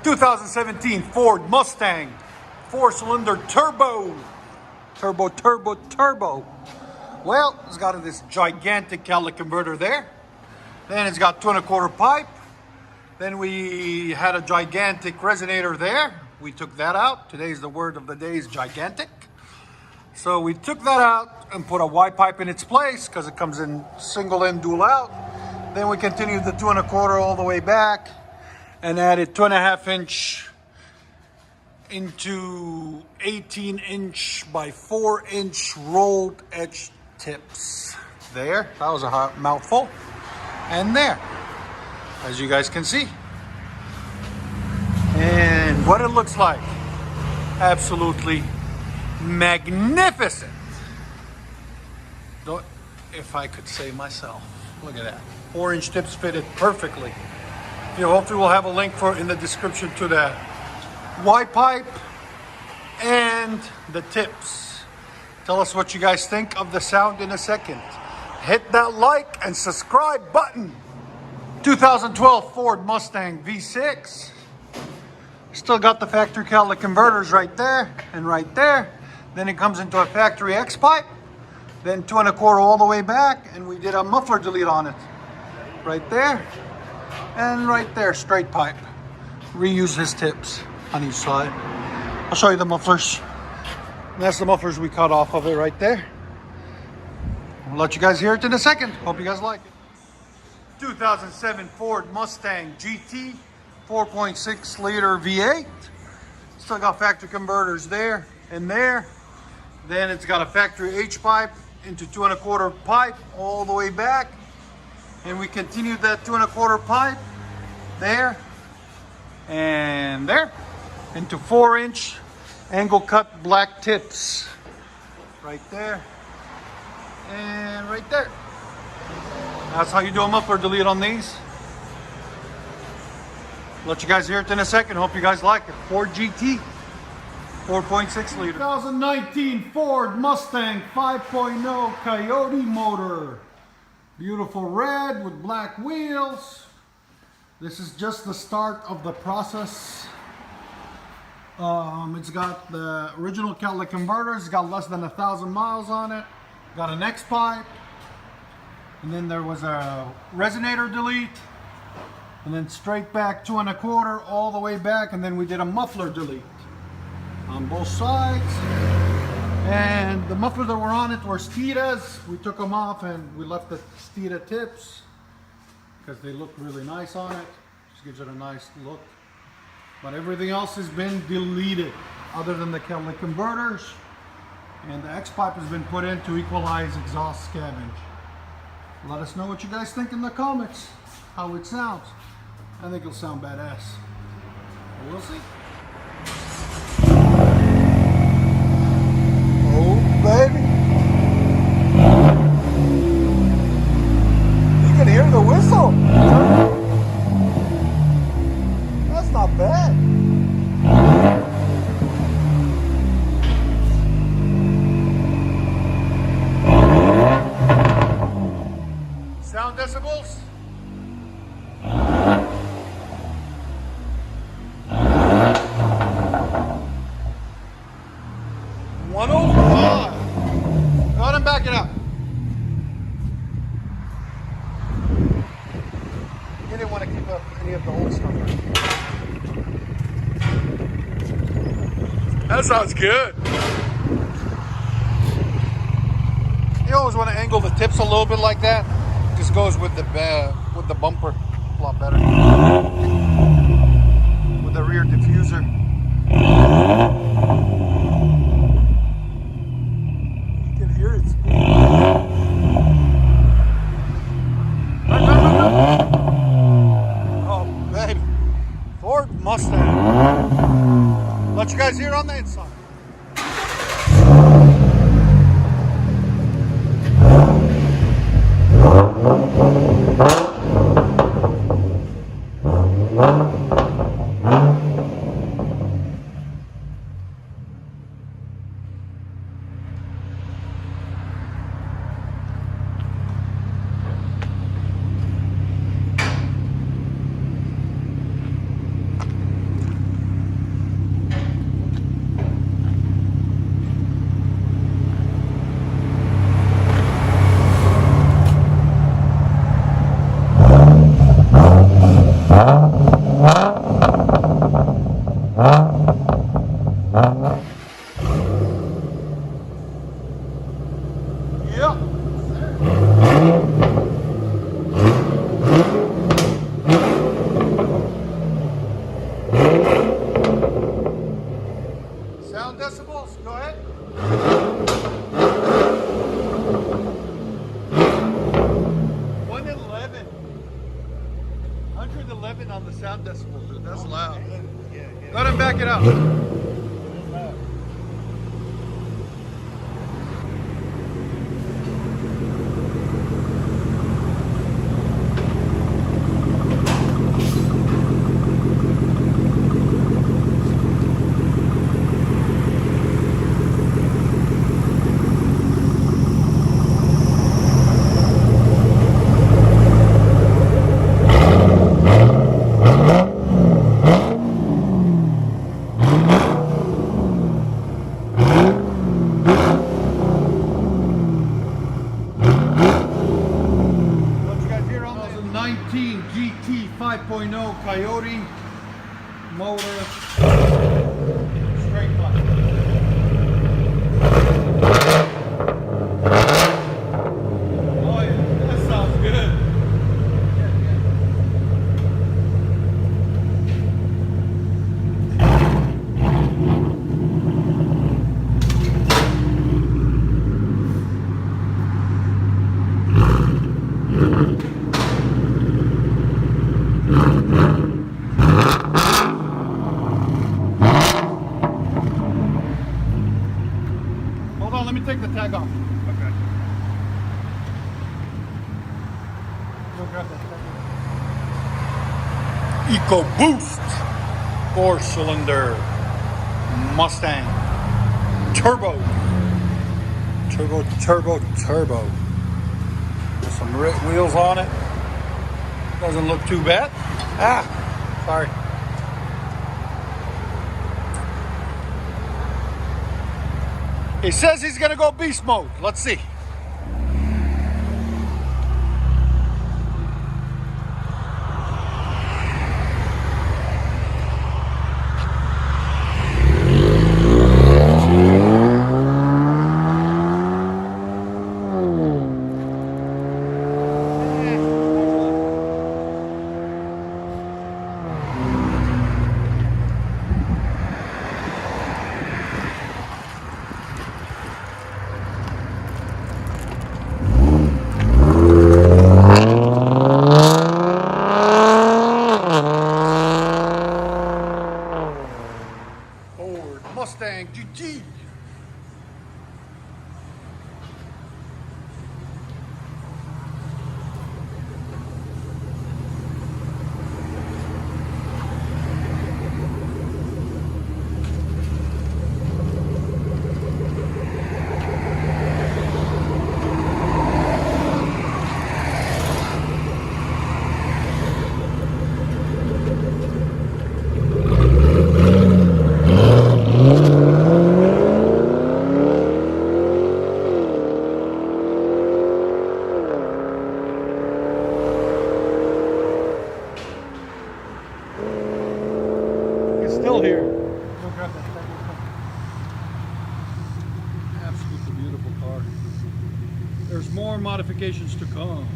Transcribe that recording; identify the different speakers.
Speaker 1: 2017 Ford Mustang, 4-cylinder turbo. Turbo. Well, it's got this gigantic catalytic converter there. Then it's got 2 1/4 pipe. Then we had a gigantic resonator there. We took that out. Today's the word of the day is gigantic. So we took that out and put a Y pipe in its place because it comes in single in, dual out. Then we continued the 2 1/4 all the way back and added 2.5 inch into 18-inch by 4-inch rolled edge tips. There, that was a hot mouthful. And there, as you guys can see. And what it looks like, absolutely magnificent. If I could say myself, look at that. 4-inch tips fitted perfectly. Hopefully we'll have a link for in the description to the Y pipe and the tips. Tell us what you guys think of the sound in a second. Hit that like and subscribe button. 2012 Ford Mustang V6. Still got the factory catalytic converters right there and right there. Then it comes into a factory X pipe. Then 2 1/4 all the way back, and we did a muffler delete on it. Right there and right there, straight pipe. Reuse his tips on each side. I'll show you the mufflers. And that's the mufflers we cut off of it right there. I'll let you guys hear it in a second. Hope you guys like it. 2007 Ford Mustang GT, 4.6 liter V8. Still got factory converters there and there. Then it's got a factory H pipe into 2 1/4 pipe all the way back. And we continued that 2 1/4 pipe there and there into 4-inch angle cut black tips right there and right there. That's how you do a muffler delete on these. Let you guys hear it in a second. Hope you guys like it. Ford GT, 4.6 liter. 2019 Ford Mustang 5.0 Coyote motor. Beautiful red with black wheels. This is just the start of the process. It's got the original catalytic converters. It's got less than 1,000 miles on it. Got an X pipe. And then there was a resonator delete. And then straight back 2 1/4 all the way back. And then we did a muffler delete on both sides. And the mufflers that were on it were Steedas. We took them off and we left the Steeda tips because they look really nice on it. Just gives it a nice look. But everything else has been deleted other than the catalytic converters. And the X pipe has been put in to equalize exhaust scavenge. Let us know what you guys think in the comments, how it sounds. I think it'll sound badass. But we'll see. Oh, baby. You can hear the whistle. That's not bad. Sound decibels? 105. Go ahead and back it up. You didn't want to keep up any of the old stuff. That sounds good. You always want to angle the tips a little bit like that. Just goes with the bumper a lot better. With the rear diffuser. You can hear it speaking. Oh, baby. Ford Mustang. Let you guys hear on the inside. up. Sound decibels, go ahead. 111 on the sound decibels, dude. That's loud.
Speaker 2: Yeah.
Speaker 1: Go ahead and back it up. What you got here on the 2019 GT 5.0 Coyote motor straight line. Oh yeah, that sounds good. Hold on, let me take the tag off.
Speaker 2: Okay.
Speaker 1: Go grab that tag. EcoBoost 4-cylinder Mustang turbo. With some wheels on it. Doesn't look too bad. Sorry. He says he's gonna go beast mode. Let's see. Mustang GT. It's still here. Go grab that. Absolutely beautiful car. There's more modifications to come.